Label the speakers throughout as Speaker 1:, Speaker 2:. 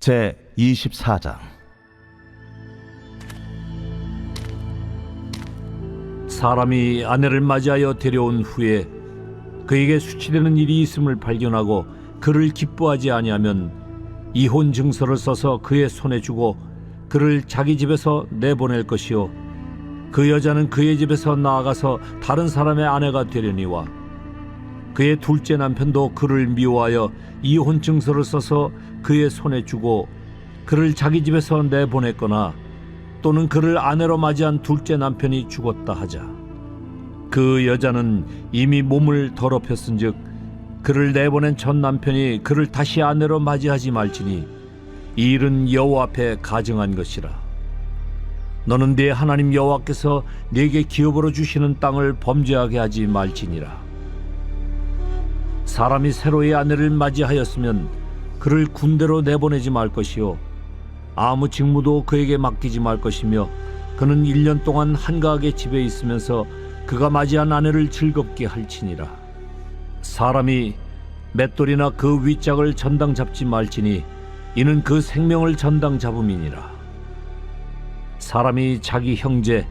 Speaker 1: 제 24장.
Speaker 2: 사람이 아내를 맞이하여 데려온 후에 그에게 수치되는 일이 있음을 발견하고 그를 기뻐하지 아니하면 이혼 증서를 써서 그의 손에 주고 그를 자기 집에서 내보낼 것이요 그 여자는 그의 집에서 나아가서 다른 사람의 아내가 되려니와 그의 둘째 남편도 그를 미워하여 이혼 증서를 써서 그의 손에 주고 그를 자기 집에서 내보냈거나 또는 그를 아내로 맞이한 둘째 남편이 죽었다 하자 그 여자는 이미 몸을 더럽혔은즉 그를 내보낸 첫 남편이 그를 다시 아내로 맞이하지 말지니 이 일은 여호와 앞에 가증한 것이라. 너는 네 하나님 여호와께서 네게 기업으로 주시는 땅을 범죄하게 하지 말지니라. 사람이 새로이 아내를 맞이하였으면 그를 군대로 내보내지 말 것이요 아무 직무도 그에게 맡기지 말 것이며 그는 1년 동안 한가하게 집에 있으면서 그가 맞이한 아내를 즐겁게 할지니라. 사람이 맷돌이나 그 윗짝을 전당 잡지 말지니 이는 그 생명을 전당 잡음이니라. 사람이 자기 형제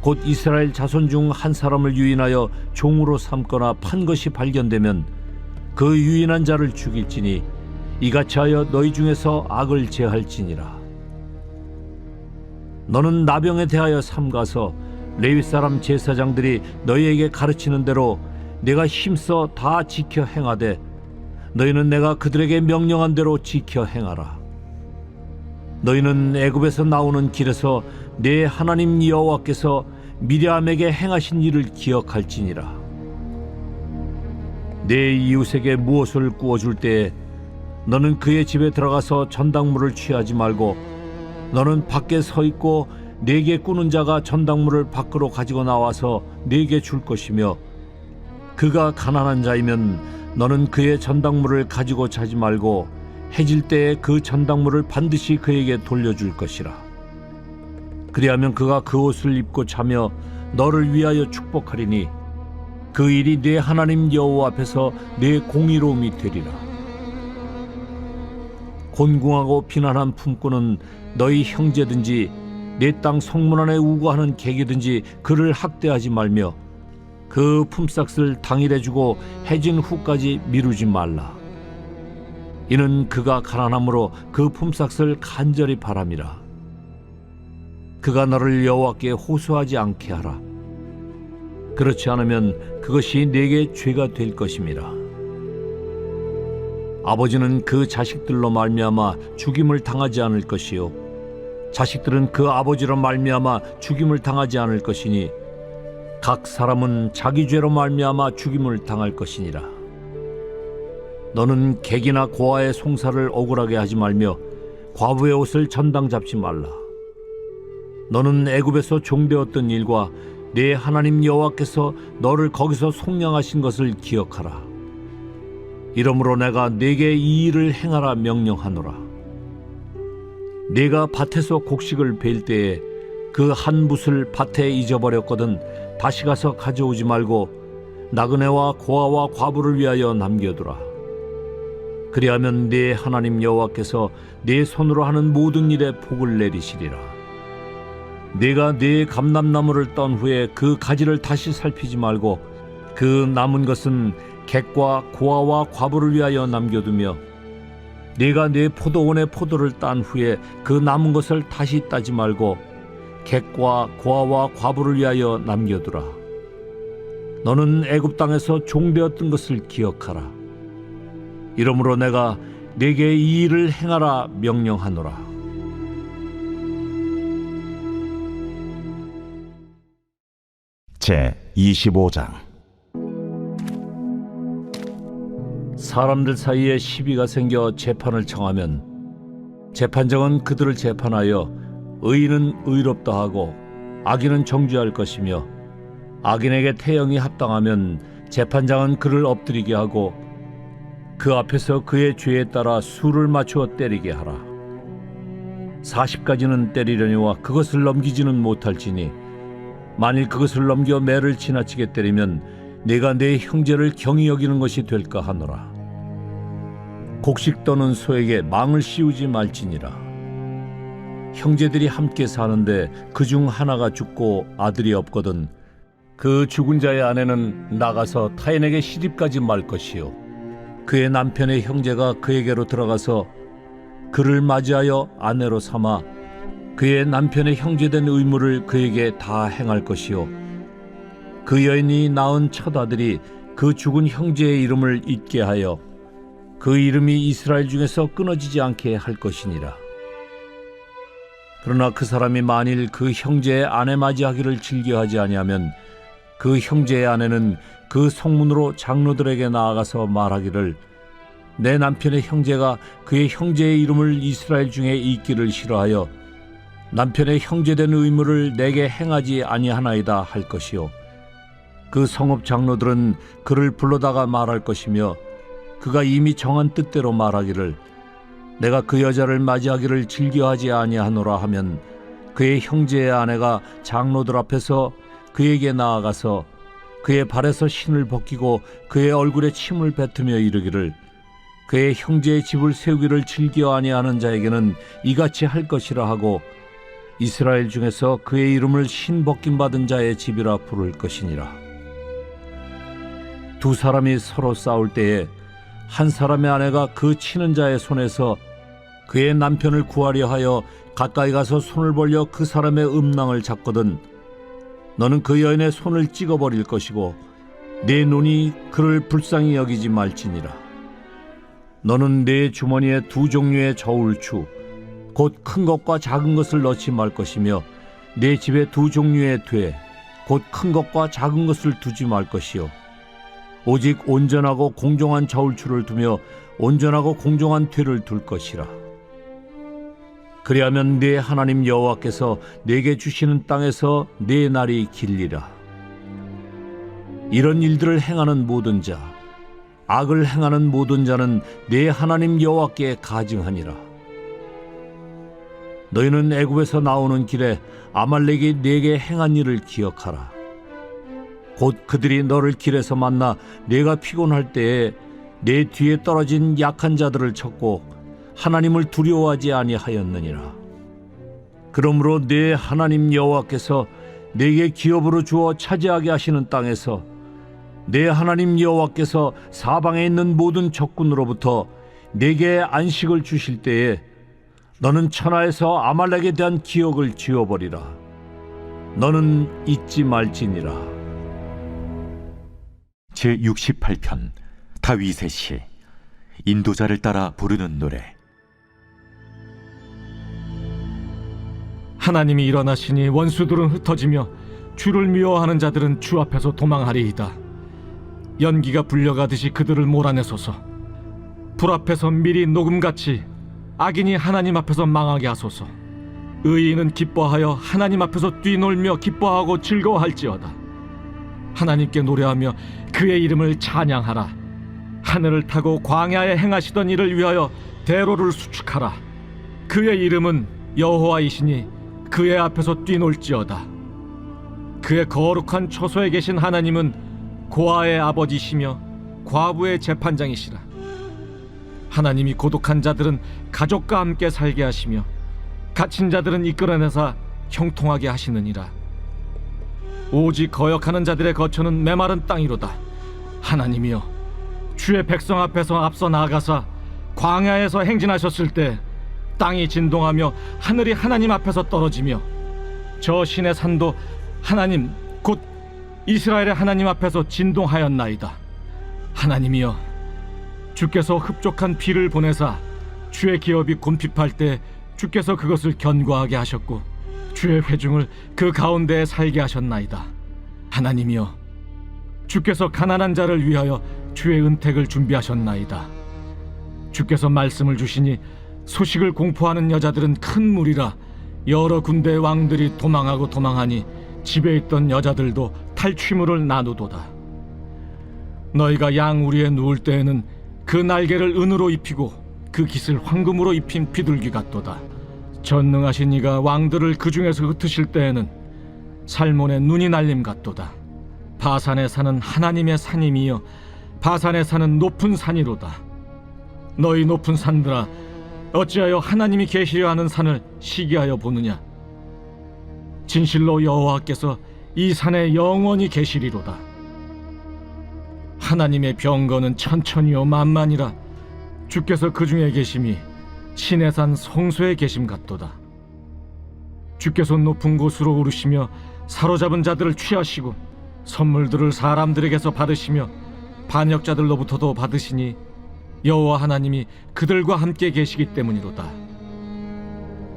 Speaker 2: 곧 이스라엘 자손 중 한 사람을 유인하여 종으로 삼거나 판 것이 발견되면 그 유인한 자를 죽일지니 이같이 하여 너희 중에서 악을 제할지니라. 너는 나병에 대하여 삼가서 레위 사람 제사장들이 너희에게 가르치는 대로 내가 힘써 다 지켜 행하되 너희는 내가 그들에게 명령한 대로 지켜 행하라. 너희는 애굽에서 나오는 길에서 네 하나님 여호와께서 미리암에게 행하신 일을 기억할지니라. 내 이웃에게 무엇을 구워줄 때에 너는 그의 집에 들어가서 전당물을 취하지 말고 너는 밖에 서 있고 네게 꾸는 자가 전당물을 밖으로 가지고 나와서 네게 줄 것이며 그가 가난한 자이면 너는 그의 전당물을 가지고 자지 말고 해질 때에 그 전당물을 반드시 그에게 돌려줄 것이라. 그리하면 그가 그 옷을 입고 자며 너를 위하여 축복하리니 그 일이 네 하나님 여호와 앞에서 네 공의로움이 되리라. 곤궁하고 비난한 품꾼은 너희 형제든지 내 땅 성문 안에 우거하는 객이든지 그를 학대하지 말며 그 품삯을 당일에 주고 해진 후까지 미루지 말라. 이는 그가 가난함으로 그 품삯을 간절히 바람이라. 그가 너를 여호와께 호소하지 않게 하라. 그렇지 않으면 그것이 네게 죄가 될 것임이라. 아버지는 그 자식들로 말미암아 죽임을 당하지 않을 것이요 자식들은 그 아버지로 말미암아 죽임을 당하지 않을 것이니 각 사람은 자기 죄로 말미암아 죽임을 당할 것이니라. 너는 객이나 고아의 송사를 억울하게 하지 말며 과부의 옷을 전당 잡지 말라. 너는 애굽에서 종되었던 일과 네 하나님 여호와께서 너를 거기서 속량하신 것을 기억하라. 이러므로 내가 네게 이 일을 행하라 명령하노라. 네가 밭에서 곡식을 벨 때에 그 한 붓을 밭에 잊어버렸거든 다시 가서 가져오지 말고 나그네와 고아와 과부를 위하여 남겨두라. 그리하면 네 하나님 여호와께서 네 손으로 하는 모든 일에 복을 내리시리라. 네가 네 감람나무를 떤 후에 그 가지를 다시 살피지 말고 그 남은 것은 객과 고아와 과부를 위하여 남겨두며 네가 네 포도원의 포도를 딴 후에 그 남은 것을 다시 따지 말고 객과 고아와 과부를 위하여 남겨두라. 너는 애굽 땅에서 종되었던 것을 기억하라. 이러므로 내가 네게 이 일을 행하라 명령하노라.
Speaker 1: 제 25장.
Speaker 2: 사람들 사이에 시비가 생겨 재판을 청하면 재판장은 그들을 재판하여 의인은 의롭다 하고 악인은 정죄할 것이며 악인에게 태형이 합당하면 재판장은 그를 엎드리게 하고 그 앞에서 그의 죄에 따라 수를 맞추어 때리게 하라. 40가지는 때리려니와 그것을 넘기지는 못할지니 만일 그것을 넘겨 매를 지나치게 때리면 네가 내 형제를 경히 여기는 것이 될까 하노라. 곡식 떠는 소에게 망을 씌우지 말지니라. 형제들이 함께 사는데 그중 하나가 죽고 아들이 없거든 그 죽은 자의 아내는 나가서 타인에게 시집가지 말 것이요 그의 남편의 형제가 그에게로 들어가서 그를 맞이하여 아내로 삼아 그의 남편의 형제된 의무를 그에게 다 행할 것이요 그 여인이 낳은 첫 아들이 그 죽은 형제의 이름을 잊게 하여 그 이름이 이스라엘 중에서 끊어지지 않게 할 것이니라. 그러나 그 사람이 만일 그 형제의 아내 맞이하기를 즐겨하지 아니하면 그 형제의 아내는 그 성문으로 장로들에게 나아가서 말하기를 내 남편의 형제가 그의 형제의 이름을 이스라엘 중에 잊기를 싫어하여 남편의 형제된 의무를 내게 행하지 아니하나이다 할 것이요 그 성읍 장로들은 그를 불러다가 말할 것이며 그가 이미 정한 뜻대로 말하기를 내가 그 여자를 맞이하기를 즐겨하지 아니하노라 하면 그의 형제의 아내가 장로들 앞에서 그에게 나아가서 그의 발에서 신을 벗기고 그의 얼굴에 침을 뱉으며 이르기를 그의 형제의 집을 세우기를 즐겨 아니하는 자에게는 이같이 할 것이라 하고 이스라엘 중에서 그의 이름을 신 벗김 받은 자의 집이라 부를 것이니라. 두 사람이 서로 싸울 때에 한 사람의 아내가 그 치는 자의 손에서 그의 남편을 구하려 하여 가까이 가서 손을 벌려 그 사람의 음낭을 잡거든 너는 그 여인의 손을 찍어버릴 것이고 내 눈이 그를 불쌍히 여기지 말지니라. 너는 내 주머니에 두 종류의 저울추 곧 큰 것과 작은 것을 넣지 말 것이며 내 집에 두 종류의 돼 곧 큰 것과 작은 것을 두지 말 것이요 오직 온전하고 공정한 저울추를 두며 온전하고 공정한 퇴를 둘 것이라. 그리하면 네 하나님 여호와께서 네게 주시는 땅에서 네 날이 길리라. 이런 일들을 행하는 모든 자, 악을 행하는 모든 자는 네 하나님 여호와께 가증하니라. 너희는 애굽에서 나오는 길에 아말렉이 네게 행한 일을 기억하라. 곧 그들이 너를 길에서 만나 네가 피곤할 때에 내 뒤에 떨어진 약한 자들을 쳤고 하나님을 두려워하지 아니하였느니라. 그러므로 네 하나님 여호와께서 네게 기업으로 주어 차지하게 하시는 땅에서 네 하나님 여호와께서 사방에 있는 모든 적군으로부터 네게 안식을 주실 때에 너는 천하에서 아말렉에 대한 기억을 지워버리라. 너는 잊지 말지니라.
Speaker 3: 제68편 다윗의 시. 인도자를 따라 부르는 노래.
Speaker 4: 하나님이 일어나시니 원수들은 흩어지며 주를 미워하는 자들은 주 앞에서 도망하리이다. 연기가 불려가듯이 그들을 몰아내소서. 불 앞에서 밀이 녹음같이 악인이 하나님 앞에서 망하게 하소서. 의인은 기뻐하여 하나님 앞에서 뛰놀며 기뻐하고 즐거워할지어다. 하나님께 노래하며 그의 이름을 찬양하라. 하늘을 타고 광야에 행하시던 일을 위하여 대로를 수축하라. 그의 이름은 여호와이시니 그의 앞에서 뛰놀지어다. 그의 거룩한 처소에 계신 하나님은 고아의 아버지시며 과부의 재판장이시라. 하나님이 고독한 자들은 가족과 함께 살게 하시며 갇힌 자들은 이끌어내사 형통하게 하시느니라. 오직 거역하는 자들의 거처는 메마른 땅이로다. 하나님이여, 주의 백성 앞에서 앞서 나아가사 광야에서 행진하셨을 때 땅이 진동하며 하늘이 하나님 앞에서 떨어지며 저 신의 산도 하나님 곧 이스라엘의 하나님 앞에서 진동하였나이다. 하나님이여, 주께서 흡족한 비를 보내사 주의 기업이 곤핍할 때 주께서 그것을 견고하게 하셨고 주의 회중을 그 가운데에 살게 하셨나이다. 하나님이여, 주께서 가난한 자를 위하여 주의 은택을 준비하셨나이다. 주께서 말씀을 주시니 소식을 공포하는 여자들은 큰 무리라. 여러 군대의 왕들이 도망하고 도망하니 집에 있던 여자들도 탈취물을 나누도다. 너희가 양우리에 누울 때에는 그 날개를 은으로 입히고 그 깃을 황금으로 입힌 비둘기 같도다. 전능하신 이가 왕들을 그 중에서 흩으실 때에는 살몬의 눈이 날림 같도다. 바산에 사는 하나님의 산임이여 바산에 사는 높은 산이로다. 너희 높은 산들아, 어찌하여 하나님이 계시려 하는 산을 시기하여 보느냐? 진실로 여호와께서 이 산에 영원히 계시리로다. 하나님의 병거는 천천히요 만만이라. 주께서 그 중에 계심이 신의 산 성소에 계심 같도다. 주께서 높은 곳으로 오르시며 사로잡은 자들을 취하시고 선물들을 사람들에게서 받으시며 반역자들로부터도 받으시니 여호와 하나님이 그들과 함께 계시기 때문이로다.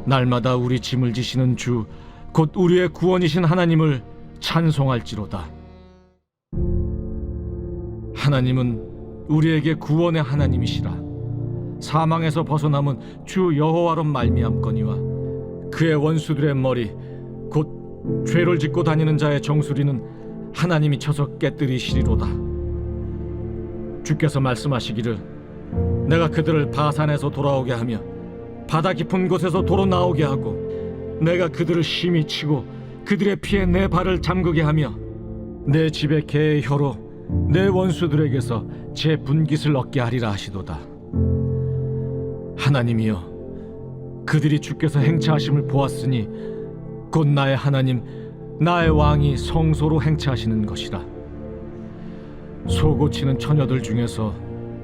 Speaker 4: 날마다 우리 짐을 지시는 주 곧 우리의 구원이신 하나님을 찬송할지로다. 하나님은 우리에게 구원의 하나님이시라. 사망에서 벗어남은 주 여호와로 말미암거니와 그의 원수들의 머리 곧 죄를 짓고 다니는 자의 정수리는 하나님이 쳐서 깨뜨리시리로다. 주께서 말씀하시기를 내가 그들을 바산에서 돌아오게 하며 바다 깊은 곳에서 도로 나오게 하고 내가 그들을 심히 치고 그들의 피에 내 발을 잠그게 하며 내 집의 개의 혀로 내 원수들에게서 제 분깃을 얻게 하리라 하시도다. 하나님이여, 그들이 주께서 행차하심을 보았으니 곧 나의 하나님 나의 왕이 성소로 행차하시는 것이라. 소 고치는 처녀들 중에서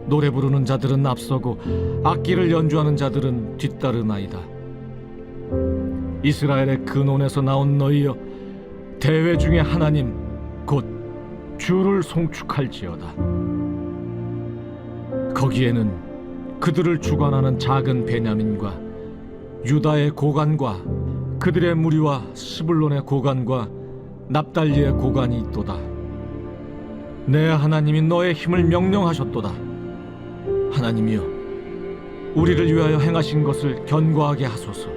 Speaker 4: 노래 부르는 자들은 앞서고 악기를 연주하는 자들은 뒤따르나이다. 이스라엘의 근원에서 나온 너희여, 대회 중에 하나님 곧 주를 송축할지어다. 거기에는 그들을 주관하는 작은 베냐민과 유다의 고관과 그들의 무리와 스불론의 고관과 납달리의 고관이 있도다. 내 하나님이 너의 힘을 명령하셨도다. 하나님이여, 우리를 위하여 행하신 것을 견고하게 하소서.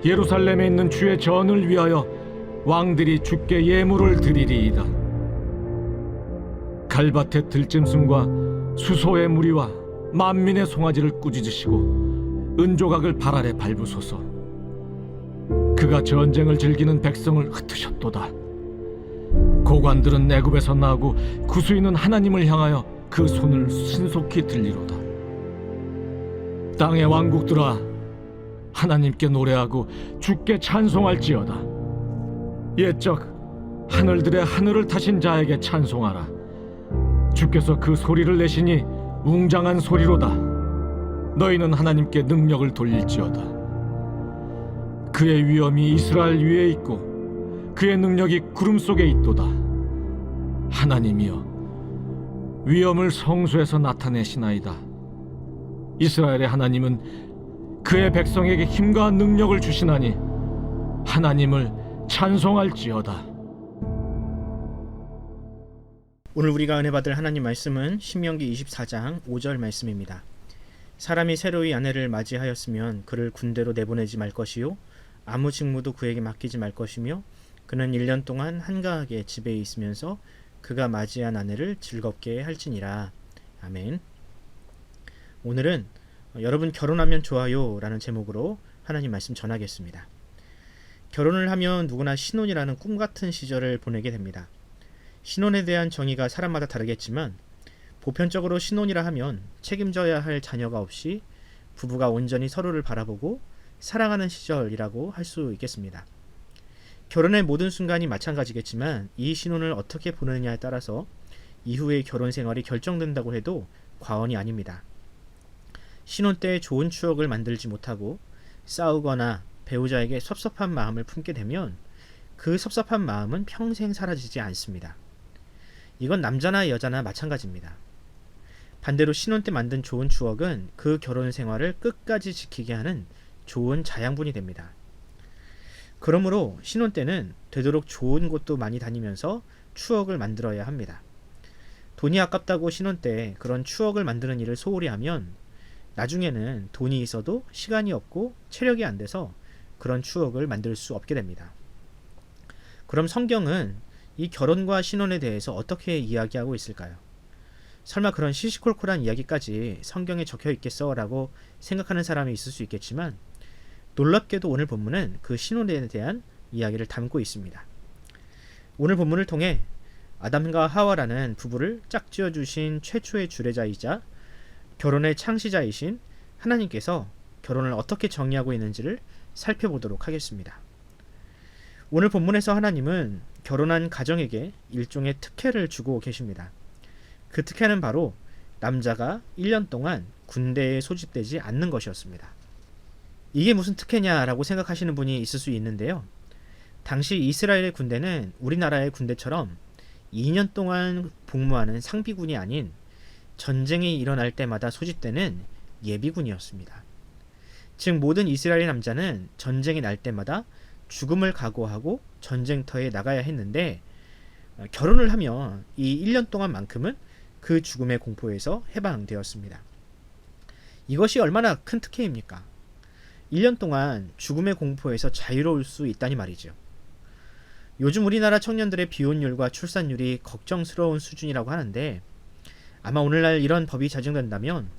Speaker 4: 예루살렘에 있는 주의 전을 위하여 왕들이 주께 예물을 드리리이다. 갈밭의 들짐승과 수소의 무리와 만민의 송아지를 꾸짖으시고 은조각을 발 아래 밟으소서. 그가 전쟁을 즐기는 백성을 흩으셨도다. 고관들은 애굽에서 나고 구수인은 하나님을 향하여 그 손을 신속히 들리로다. 땅의 왕국들아, 하나님께 노래하고 주께 찬송할지어다. 옛적 하늘들의 하늘을 타신 자에게 찬송하라. 주께서 그 소리를 내시니 웅장한 소리로다. 너희는 하나님께 능력을 돌릴지어다. 그의 위엄이 이스라엘 위에 있고 그의 능력이 구름 속에 있도다. 하나님이여, 위엄을 성소에서 나타내시나이다. 이스라엘의 하나님은 그의 백성에게 힘과 능력을 주시나니 하나님을 찬송할지어다.
Speaker 5: 오늘 우리가 은혜 받을 하나님 말씀은 신명기 24장 5절 말씀입니다. 사람이 새로이 아내를 맞이하였으면 그를 군대로 내보내지 말 것이요 아무 직무도 그에게 맡기지 말 것이며 그는 1년 동안 한가하게 집에 있으면서 그가 맞이한 아내를 즐겁게 할지니라. 아멘. 오늘은 여러분 결혼하면 좋아요 라는 제목으로 하나님 말씀 전하겠습니다. 결혼을 하면 누구나 신혼이라는 꿈같은 시절을 보내게 됩니다. 신혼에 대한 정의가 사람마다 다르겠지만 보편적으로 신혼이라 하면 책임져야 할 자녀가 없이 부부가 온전히 서로를 바라보고 사랑하는 시절이라고 할 수 있겠습니다. 결혼의 모든 순간이 마찬가지겠지만 이 신혼을 어떻게 보내느냐에 따라서 이후의 결혼 생활이 결정된다고 해도 과언이 아닙니다. 신혼 때 좋은 추억을 만들지 못하고 싸우거나 배우자에게 섭섭한 마음을 품게 되면 그 섭섭한 마음은 평생 사라지지 않습니다. 이건 남자나 여자나 마찬가지입니다. 반대로 신혼 때 만든 좋은 추억은 그 결혼 생활을 끝까지 지키게 하는 좋은 자양분이 됩니다. 그러므로 신혼 때는 되도록 좋은 곳도 많이 다니면서 추억을 만들어야 합니다. 돈이 아깝다고 신혼 때 그런 추억을 만드는 일을 소홀히 하면 나중에는 돈이 있어도 시간이 없고 체력이 안 돼서 그런 추억을 만들 수 없게 됩니다. 그럼 성경은 이 결혼과 신혼에 대해서 어떻게 이야기하고 있을까요? 설마 그런 시시콜콜한 이야기까지 성경에 적혀 있겠어? 라고 생각하는 사람이 있을 수 있겠지만 놀랍게도 오늘 본문은 그 신혼에 대한 이야기를 담고 있습니다. 오늘 본문을 통해 아담과 하와라는 부부를 짝지어 주신 최초의 주례자이자 결혼의 창시자이신 하나님께서 결혼을 어떻게 정의하고 있는지를 살펴보도록 하겠습니다. 오늘 본문에서 하나님은 결혼한 가정에게 일종의 특혜를 주고 계십니다. 그 특혜는 바로 남자가 1년 동안 군대에 소집되지 않는 것이었습니다. 이게 무슨 특혜냐라고 생각하시는 분이 있을 수 있는데요. 당시 이스라엘의 군대는 우리나라의 군대처럼 2년 동안 복무하는 상비군이 아닌 전쟁이 일어날 때마다 소집되는 예비군이었습니다. 즉 모든 이스라엘 남자는 전쟁이 날 때마다 죽음을 각오하고 전쟁터에 나가야 했는데 결혼을 하면 이 1년 동안만큼은 그 죽음의 공포에서 해방되었습니다. 이것이 얼마나 큰 특혜입니까? 1년 동안 죽음의 공포에서 자유로울 수 있다니 말이죠. 요즘 우리나라 청년들의 비혼율과 출산율이 걱정스러운 수준이라고 하는데 아마 오늘날 이런 법이 제정된다면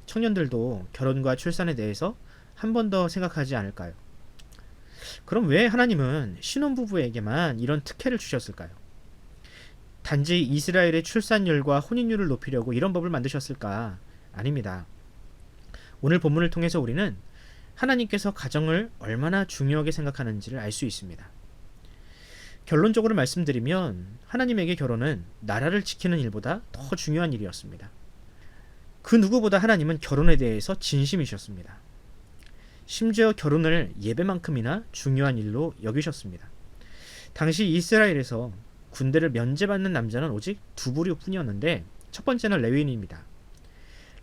Speaker 5: 청년들도 결혼과 출산에 대해서 한 번 더 생각하지 않을까요? 그럼 왜 하나님은 신혼부부에게만 이런 특혜를 주셨을까요? 단지 이스라엘의 출산율과 혼인율을 높이려고 이런 법을 만드셨을까? 아닙니다. 오늘 본문을 통해서 우리는 하나님께서 가정을 얼마나 중요하게 생각하는지를 알 수 있습니다. 결론적으로 말씀드리면 하나님에게 결혼은 나라를 지키는 일보다 더 중요한 일이었습니다. 그 누구보다 하나님은 결혼에 대해서 진심이셨습니다. 심지어 결혼을 예배만큼이나 중요한 일로 여기셨습니다. 당시 이스라엘에서 군대를 면제받는 남자는 오직 두 부류뿐이었는데 첫 번째는 레위인입니다.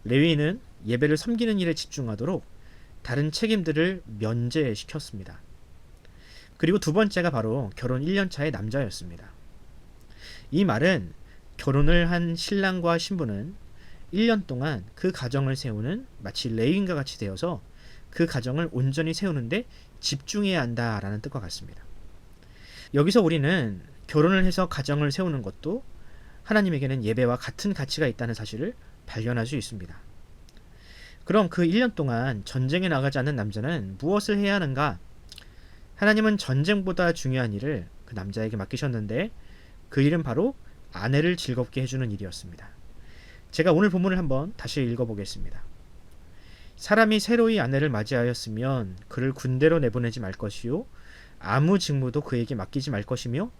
Speaker 5: 레위인은 예배를 섬기는 일에 집중하도록 다른 책임들을 면제시켰습니다. 그리고 두 번째가 바로 결혼 1년 차의 남자였습니다. 이 말은 결혼을 한 신랑과 신부는 1년 동안 그 가정을 세우는 마치 레위인과 같이 되어서 그 가정을 온전히 세우는데 집중해야 한다라는 뜻과 같습니다. 여기서 우리는 결혼을 해서 가정을 세우는 것도 하나님에게는 예배와 같은 가치가 있다는 사실을 발견할 수 있습니다. 그럼 그 1년 동안 전쟁에 나가지 않는 남자는 무엇을 해야 하는가? 하나님은 전쟁보다 중요한 일을 그 남자에게 맡기셨는데 그 일은 바로 아내를 즐겁게 해주는 일이었습니다. 제가 오늘 본문을 한번 다시 읽어보겠습니다. 사람이 새로이 아내를 맞이하였으면 그를 군대로 내보내지 말 것이요 아무 직무도 그에게 맡기지 말 것이며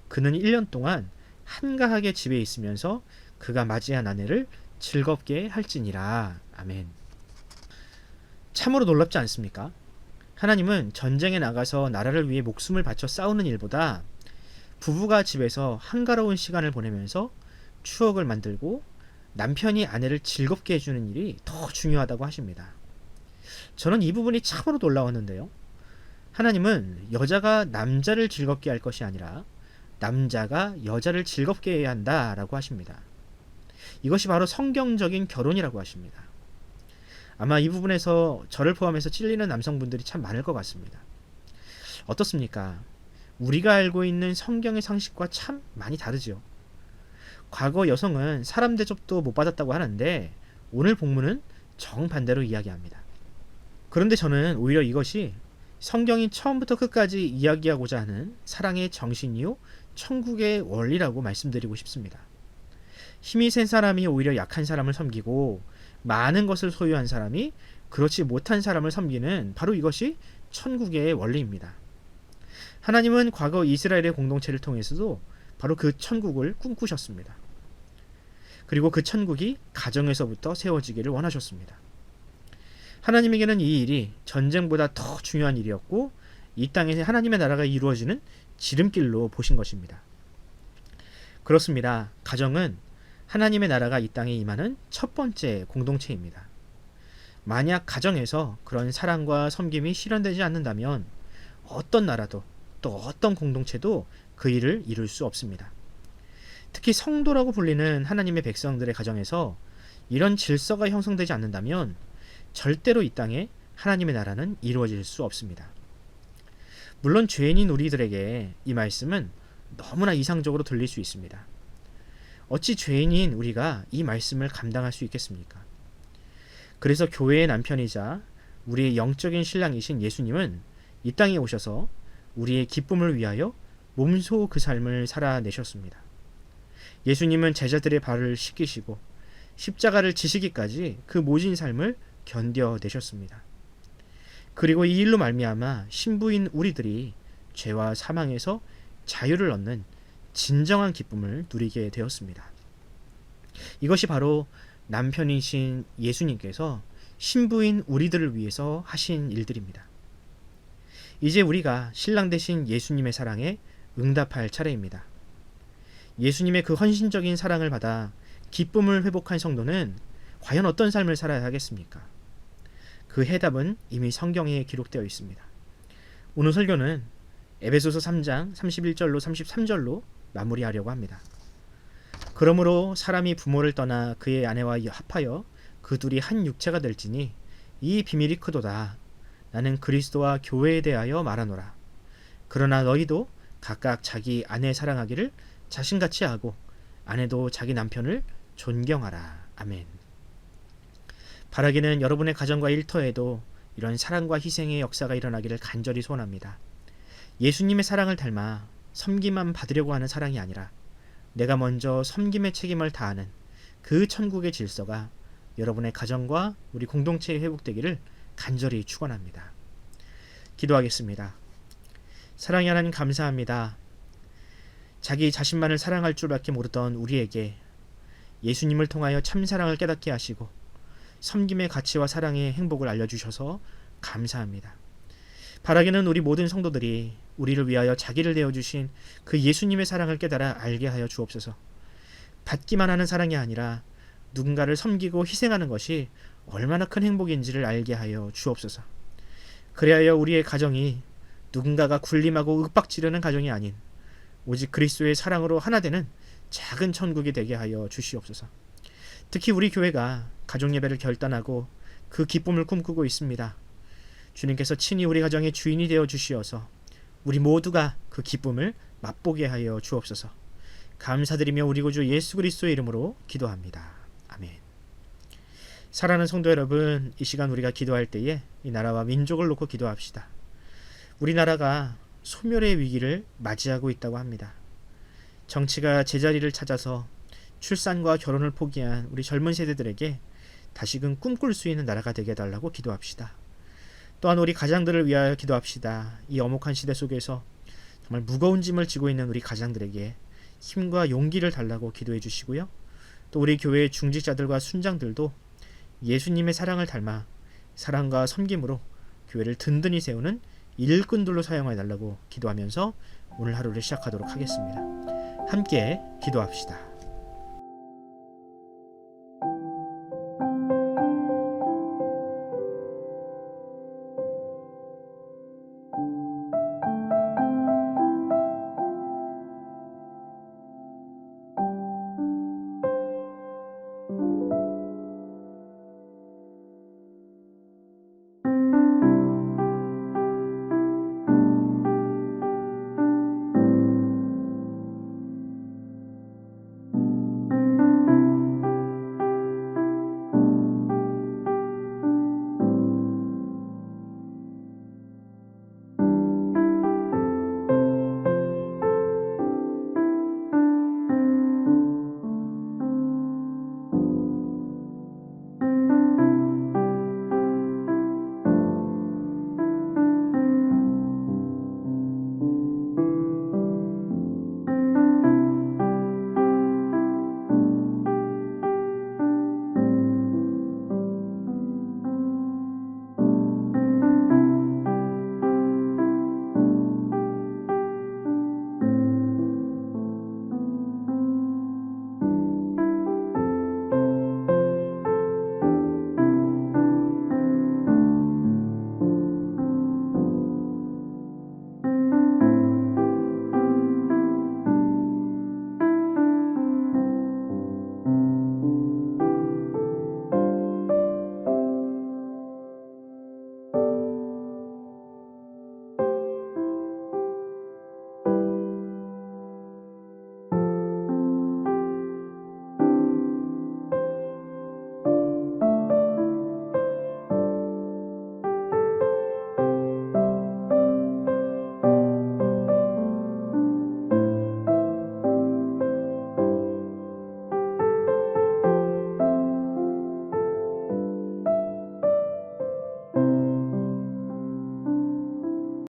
Speaker 5: 그는 1년 동안 한가하게 집에 있으면서 그가 맞이한 아내를 즐겁게 할지니라. 아멘. 참으로 놀랍지 않습니까? 하나님은 전쟁에 나가서 나라를 위해 목숨을 바쳐 싸우는 일보다 부부가 집에서 한가로운 시간을 보내면서 추억을 만들고 남편이 아내를 즐겁게 해주는 일이 더 중요하다고 하십니다. 저는 이 부분이 참으로 놀라웠는데요. 하나님은 여자가 남자를 즐겁게 할 것이 아니라 남자가 여자를 즐겁게 해야 한다라고 하십니다. 이것이 바로 성경적인 결혼이라고 하십니다. 아마 이 부분에서 저를 포함해서 찔리는 남성분들이 참 많을 것 같습니다. 어떻습니까? 우리가 알고 있는 성경의 상식과 참 많이 다르죠. 과거 여성은 사람 대접도 못 받았다고 하는데 오늘 본문은 정반대로 이야기합니다. 그런데 저는 오히려 이것이 성경이 처음부터 끝까지 이야기하고자 하는 사랑의 정신이요 천국의 원리라고 말씀드리고 싶습니다. 힘이 센 사람이 오히려 약한 사람을 섬기고 많은 것을 소유한 사람이 그렇지 못한 사람을 섬기는 바로 이것이 천국의 원리입니다. 하나님은 과거 이스라엘의 공동체를 통해서도 바로 그 천국을 꿈꾸셨습니다. 그리고 그 천국이 가정에서부터 세워지기를 원하셨습니다. 하나님에게는 이 일이 전쟁보다 더 중요한 일이었고 이 땅에서 하나님의 나라가 이루어지는 지름길로 보신 것입니다. 그렇습니다. 가정은 하나님의 나라가 이 땅에 임하는 첫 번째 공동체입니다. 만약 가정에서 그런 사랑과 섬김이 실현되지 않는다면 어떤 나라도 또 어떤 공동체도 그 일을 이룰 수 없습니다. 특히 성도라고 불리는 하나님의 백성들의 가정에서 이런 질서가 형성되지 않는다면 절대로 이 땅에 하나님의 나라는 이루어질 수 없습니다. 물론 죄인인 우리들에게 이 말씀은 너무나 이상적으로 들릴 수 있습니다. 어찌 죄인인 우리가 이 말씀을 감당할 수 있겠습니까? 그래서 교회의 남편이자 우리의 영적인 신랑이신 예수님은 이 땅에 오셔서 우리의 기쁨을 위하여 몸소 그 삶을 살아내셨습니다. 예수님은 제자들의 발을 씻기시고 십자가를 지시기까지 그 모진 삶을 견뎌내셨습니다. 그리고 이 일로 말미암아 신부인 우리들이 죄와 사망에서 자유를 얻는 진정한 기쁨을 누리게 되었습니다. 이것이 바로 남편이신 예수님께서 신부인 우리들을 위해서 하신 일들입니다. 이제 우리가 신랑 되신 예수님의 사랑에 응답할 차례입니다. 예수님의 그 헌신적인 사랑을 받아 기쁨을 회복한 성도는 과연 어떤 삶을 살아야 하겠습니까? 그 해답은 이미 성경에 기록되어 있습니다. 오늘 설교는 에베소서 3장 31절로 33절로 마무리하려고 합니다. 그러므로 사람이 부모를 떠나 그의 아내와 합하여 그 둘이 한 육체가 될지니 이 비밀이 크도다. 나는 그리스도와 교회에 대하여 말하노라. 그러나 너희도 각각 자기 아내 사랑하기를 자신같이 하고 아내도 자기 남편을 존경하라. 아멘. 바라기는 여러분의 가정과 일터에도 이런 사랑과 희생의 역사가 일어나기를 간절히 소원합니다. 예수님의 사랑을 닮아 섬김만 받으려고 하는 사랑이 아니라 내가 먼저 섬김의 책임을 다하는 그 천국의 질서가 여러분의 가정과 우리 공동체에 회복되기를 간절히 축원합니다. 기도하겠습니다. 사랑의 하나님 감사합니다. 자기 자신만을 사랑할 줄밖에 모르던 우리에게 예수님을 통하여 참사랑을 깨닫게 하시고 섬김의 가치와 사랑의 행복을 알려주셔서 감사합니다. 바라기는 우리 모든 성도들이 우리를 위하여 자기를 내어주신 그 예수님의 사랑을 깨달아 알게 하여 주옵소서. 받기만 하는 사랑이 아니라 누군가를 섬기고 희생하는 것이 얼마나 큰 행복인지를 알게 하여 주옵소서. 그리하여 우리의 가정이 누군가가 군림하고 윽박지르는 가정이 아닌 오직 그리스도의 사랑으로 하나 되는 작은 천국이 되게 하여 주시옵소서. 특히 우리 교회가 가족예배를 결단하고 그 기쁨을 꿈꾸고 있습니다. 주님께서 친히 우리 가정의 주인이 되어 주시어서 우리 모두가 그 기쁨을 맛보게 하여 주옵소서. 감사드리며 우리 구주 예수 그리스도의 이름으로 기도합니다. 아멘. 사랑하는 성도 여러분, 이 시간 우리가 기도할 때에 이 나라와 민족을 놓고 기도합시다. 우리나라가 소멸의 위기를 맞이하고 있다고 합니다. 정치가 제자리를 찾아서 출산과 결혼을 포기한 우리 젊은 세대들에게 다시금 꿈꿀 수 있는 나라가 되게 해달라고 기도합시다. 또한 우리 가장들을 위하여 기도합시다. 이 엄혹한 시대 속에서 정말 무거운 짐을 지고 있는 우리 가장들에게 힘과 용기를 달라고 기도해 주시고요. 또 우리 교회의 중직자들과 순장들도 예수님의 사랑을 닮아 사랑과 섬김으로 교회를 든든히 세우는 일꾼들로 사용해 달라고 기도하면서 오늘 하루를 시작하도록 하겠습니다. 함께 기도합시다.